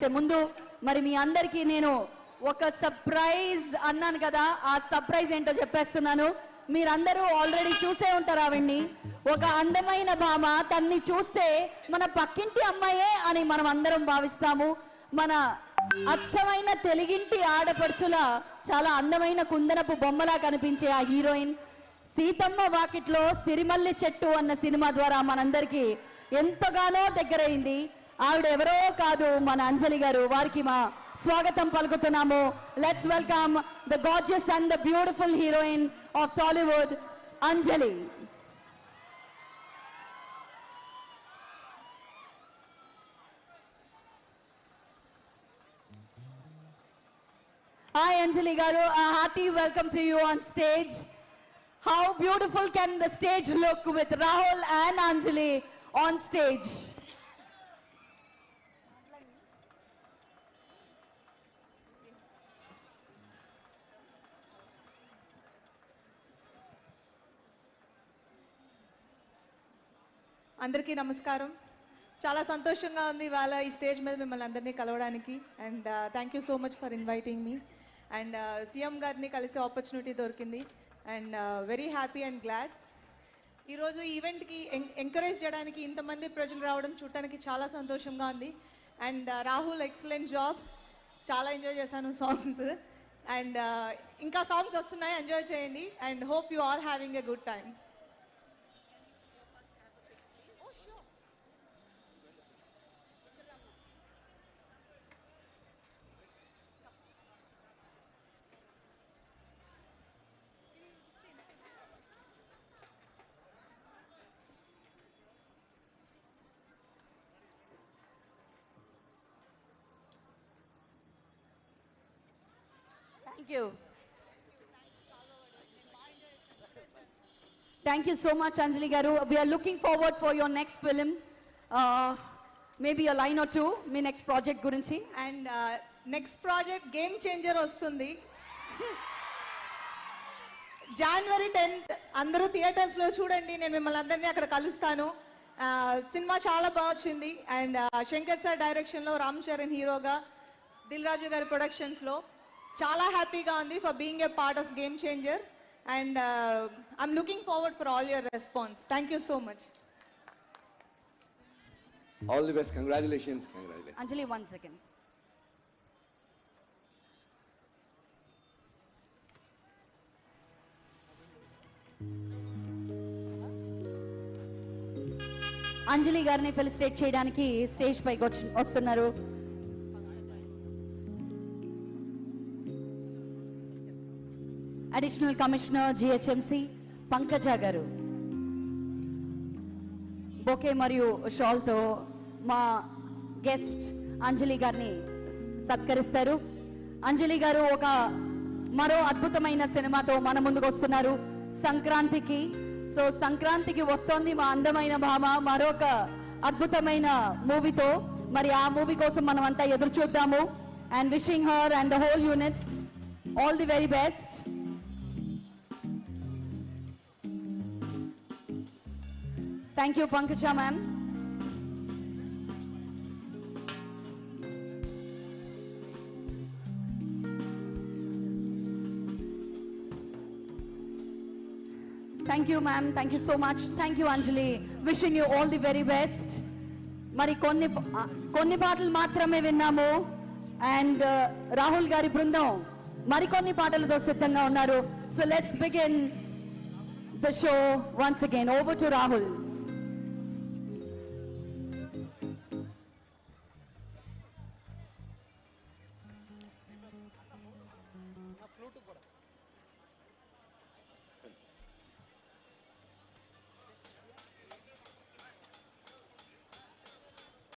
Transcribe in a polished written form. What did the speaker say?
ముందు మరి మీ అందరికీ నేను ఒక సర్ప్రైజ్ అన్నాను కదా, ఆ సర్ప్రైజ్ ఏంటో చెప్పేస్తున్నాను. మీరందరూ ఆల్రెడీ చూసే ఉంటారు ఆవిడ్ని. ఒక అందమైన భామ, తన్ని చూస్తే మన పక్కింటి అమ్మాయే అని మనం అందరం భావిస్తాము. మన అచ్చమైన తెలుగింటి ఆడపడుచుల చాలా అందమైన కుందనపు బొమ్మలా కనిపించే ఆ హీరోయిన్ సీతమ్మ వాకిట్లో సిరిమల్లి చెట్టు అన్న సినిమా ద్వారా మనందరికీ ఎంతగానో దగ్గరైంది. ఆవిడ ఎవరో కాదు, మన అంజలి గారు. వారికి మా స్వాగతం పలుకుతున్నాము. Let's welcome the gorgeous and the beautiful heroine of Tollywood, Anjali. Hi Anjali garu, a hearty welcome to you on stage. How beautiful can the stage look with Rahul and Anjali on stage? అందరికీ నమస్కారం. చాలా సంతోషంగా ఉంది ఇవాళ ఈ stage మీద మిమ్మల్ని అందరినీ కలవడానికి. And thank you so much for inviting me. And CM గారిని కలిసే ఆపర్చునిటీ దొరికింది. And very happy and glad. ఈరోజు ఈవెంట్కి ఎంకరేజ్ చేయడానికి ఇంతమంది ప్రజలు రావడం చూడటానికి చాలా సంతోషంగా ఉంది. అండ్ రాహుల్ ఎక్సలెంట్ జాబ్, చాలా ఎంజాయ్ చేశాను సాంగ్స్. అండ్ ఇంకా సాంగ్స్ వస్తున్నాయి, ఎంజాయ్ చేయండి. And hope you all having a good time. Thank you. Thank you so much, Anjali garu. We are looking forward for your next film. Maybe a line or two. Me next project gurinchi. And next project Game Changer వస్తుంది. January 10th అందరూ theatres లో చూడండి. నేను మిమ్మల్ని అందరినీ అక్కడ కలుస్తాను. Cinema చాలా బాగా వచ్చింది. అండ్ శంకర్ సార్ డైరెక్షన్ లో, రామ్ చరణ్ హీరోగా, దిల్ రాజు గారి ప్రొడక్షన్స్ లో చాలా హ్యాపీగా ఉంది for being a part of game changer. And I'm looking forward for all your response. Thank you so much. All the best. Congratulations. Congratulations. Anjali, 1 second. అంజలి గారిని ఫెలిసిటేట్ చేయడానికి stage పైకి వస్తున్నారు అడిషనల్ కమిషనర్ జిహెచ్ఎంసి పంకజ గారు. Bouquet మరియు షాల్తో మా guest అంజలి గారిని సత్కరిస్తారు. అంజలి గారు ఒక మరో అద్భుతమైన సినిమాతో మన ముందుకు వస్తున్నారు సంక్రాంతికి. సో సంక్రాంతికి వస్తోంది మా అందమైన భామ మరొక అద్భుతమైన మూవీతో. మరి ఆ మూవీ కోసం మనం అంతా ఎదురు చూద్దాము. And wishing her and the whole unit all the very best. Thank you, Pankaja ma'am. Thank you ma'am. Thank you so much. Thank you Anjali. Wishing you all the very best. మరి కొన్ని పాటలు మాత్రమే విన్నాము. And Rahul గారి బృందం మరికొన్ని పాటలతో సిద్ధంగా ఉన్నారు. So let's begin the show once again. Over to Rahul.